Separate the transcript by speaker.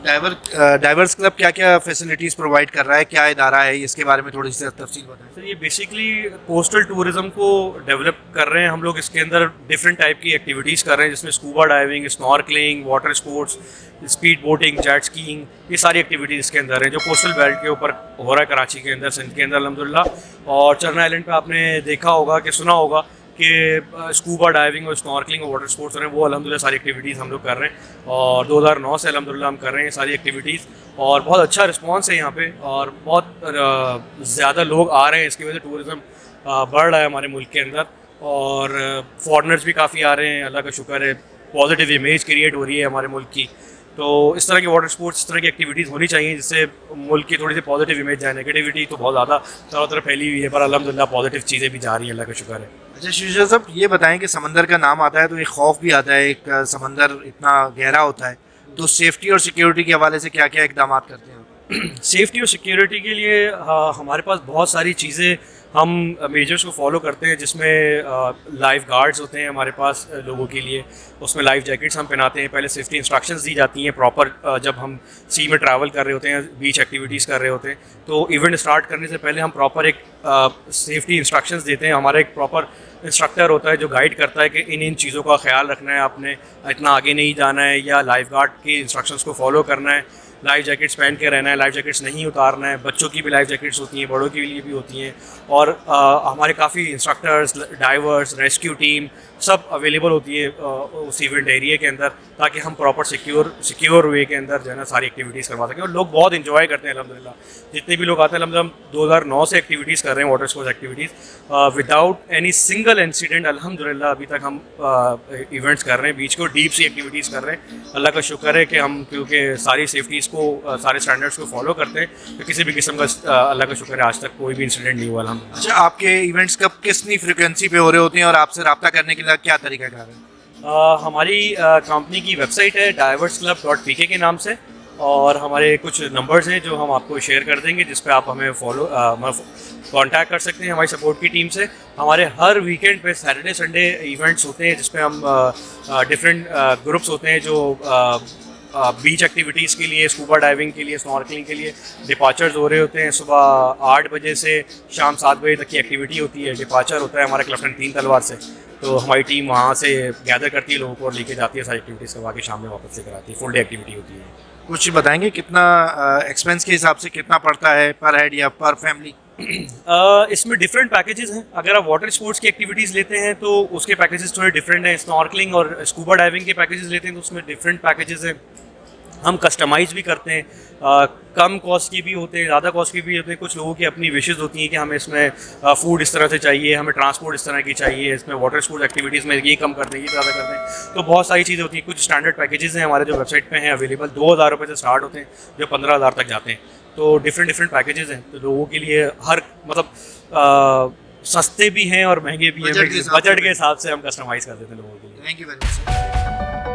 Speaker 1: Diverse club क्या क्या facilities provide कर रहा है, क्या इदारा है, इसके बारे में थोड़ी सी तफसील बताएं।
Speaker 2: सर ये बेसिकली कोस्टल टूरिज्म को डेवलप कर रहे हैं हम लोग। इसके अंदर डिफरेंट टाइप की एक्टिविटीज़ कर रहे हैं, जिसमें scuba diving, snorkelling, water sports, speed boating, jet skiing, ये सारी एक्टिविटीज़ इसके अंदर हैं जो कोस्टल बेल्ट के ऊपर हो रहा है, कराची के अंदर, सिंध के अंदर अल्हम्दुलिल्लाह। और चरना आइलैंड पे आपने देखा होगा कि सुना होगा कि स्कूबा डाइविंग और स्नॉर्कलिंग और वाटर स्पोर्ट्स हैं, वो अल्हम्दुलिल्लाह सारी एक्टिविटीज़ हम लोग कर रहे हैं। और 2009 से अल्हम्दुलिल्लाह हम कर रहे हैं सारी एक्टिविटीज़, और बहुत अच्छा रिस्पांस है यहाँ पे, और बहुत ज़्यादा लोग आ रहे हैं। इसकी वजह से टूरिज़म बढ़ रहा है हमारे मुल्क के अंदर, और फॉरेनर्स भी काफ़ी आ रहे हैं। अल्लाह का शुक्र है, पॉजिटिव इमेज क्रिएट हो रही है हमारे मुल्क की। तो इस तरह की वाटर स्पोर्ट्स, इस तरह की एक्टिविटीज़ होनी चाहिए, जिससे मुल्क की थोड़ी सी पॉजिटिव इमेज जाए। नेगेटिविटी तो बहुत ज़्यादा चारों तरफ फैली हुई है, पर अल्हम्दुलिल्लाह पॉजिटिव चीज़ें भी जा रही हैं, अल्लाह का शुक्र है।
Speaker 1: अच्छा शीशा साहब, ये बताएं कि समंदर का नाम आता है तो एक खौफ भी आता है, एक समंदर इतना गहरा होता है, तो सेफ्टी और सिक्योरिटी के हवाले से क्या क्या इकदाम करते हैं?
Speaker 2: सेफ्टी और सिक्योरिटी के लिए हमारे पास बहुत सारी चीज़ें, हम मेजर्स को फॉलो करते हैं, जिसमें लाइफ गार्ड्स होते हैं हमारे पास लोगों के लिए। उसमें लाइफ जैकेट्स हम पहनाते हैं। पहले सेफ्टी इंस्ट्रक्शंस दी जाती हैं प्रॉपर, जब हम सी में ट्रैवल कर रहे होते हैं, बीच एक्टिविटीज़ कर रहे होते हैं, तो इवेंट स्टार्ट करने से पहले हम प्रॉपर एक सेफ्टी इंस्ट्रक्शंस देते हैं। हमारा एक प्रॉपर इंस्ट्रक्टर होता है जो गाइड करता है कि इन चीज़ों का ख्याल रखना है आपने, इतना आगे नहीं जाना है, या लाइफ गार्ड की इंस्ट्रक्शंस को फॉलो करना है, लाइफ जैकेट्स पहन के रहना है, लाइफ जैकेट्स नहीं उतारना है। बच्चों की भी लाइफ जैकेट्स होती हैं, बड़ों के लिए भी होती हैं। और हमारे काफ़ी इंस्ट्रक्टर्स, डाइवर्स, रेस्क्यू टीम सब अवेलेबल होती है उस इवेंट एरिया के अंदर, ताकि हम प्रॉपर सिक्योर वे के अंदर जो है ना सारी एक्टिविटीज़ करवा सकें। और लोग बहुत इंजॉय करते हैं अल्हम्दुलिल्लाह, जितने भी लोग आते हैं। अल्हम्दुलिल्लाह 2009 से एक्टिविटीज़ कर रहे हैं, water sports activities, without any single incident. अल्हम्दुलिल्लाह अभी तक हम इवेंट्स कर रहे हैं, बीच को डीप सी एक्टिविटीज़ कर रहे हैं। अल्लाह का शुक्र है कि हम, क्योंकि सारी सेफ्टीज़ को, सारे स्टैंडर्ड्स को फॉलो करते हैं, तो किसी भी किस्म का अल्लाह का शुक्र है आज तक कोई भी इंसिडेंट नहीं हुआ अल्हम्दुलिल्लाह।
Speaker 1: अच्छा, आपके इवेंट्स कब कितनी फ्रिक्वेंसी पे हो रहे होते हैं और आपसे रब्ता करने के लिए क्या तरीका कार है?
Speaker 2: हमारी कंपनी की वेबसाइट है diversclub.pk के नाम से, और हमारे कुछ नंबर्स हैं जो हम आपको शेयर कर देंगे, जिस पे आप हमें कांटेक्ट कर सकते हैं हमारी सपोर्ट की टीम से। हमारे हर वीकेंड पे सैटरडे संडे इवेंट्स होते हैं, जिसपे हम डिफरेंट ग्रुप्स होते हैं जो बीच एक्टिविटीज़ के लिए, स्कूबा डाइविंग के लिए, स्नॉर्कलिंग के लिए डिपार्चर्स हो रहे होते हैं। सुबह 8 बजे से शाम 7 बजे तक की एक्टिविटी होती है। डिपार्चर होता है हमारे क्लफ्टन 3 तलवार से, तो हमारी टीम वहाँ से गैदर करती है लोगों को और लेके जाती है, सारी एक्टिविटीज़ करवा के शाम में वापस लेकर आती है। फुल डे एक्टिविटी होती है।
Speaker 1: कुछ बताएंगे कितना एक्सपेंस के हिसाब से कितना पड़ता है पर हेड या पर फैमिली?
Speaker 2: इसमें डिफरेंट पैकेजेस हैं। अगर आप वाटर स्पोर्ट्स की एक्टिविटीज़ लेते हैं तो उसके पैकेजेस थोड़े डिफरेंट हैं। स्नॉर्कलिंग और स्कूबा डाइविंग के पैकेजेस लेते हैं तो उसमें डिफरेंट पैकेजेस हैं। हम कस्टमाइज़ भी करते हैं, कम कॉस्ट की भी होते हैं, ज़्यादा कॉस्ट की भी होते हैं। कुछ लोगों की अपनी विशेज़ होती हैं कि हमें इसमें फूड इस तरह से चाहिए, हमें ट्रांसपोर्ट इस तरह की चाहिए, इसमें वाटर स्पोर्ट्स एक्टिविटीज़ में ये कम कर दें, ये ज़्यादा कर दें। तो बहुत सारी चीज़ें होती हैं। कुछ स्टैंडर्ड पैकेजेस हैं हमारे जो वेबसाइट पे हैं अवेलेबल, 2000 रुपये से स्टार्ट होते हैं, जो 15,000 तक जाते हैं। तो डिफरेंट पैकेजेस हैं, तो लोगों के लिए हर मतलब सस्ते भी हैं और महंगे भी हैं। बजट के हिसाब से हम कस्टमाइज़ कर देते हैं लोगों के लिए।
Speaker 1: Thank you very much.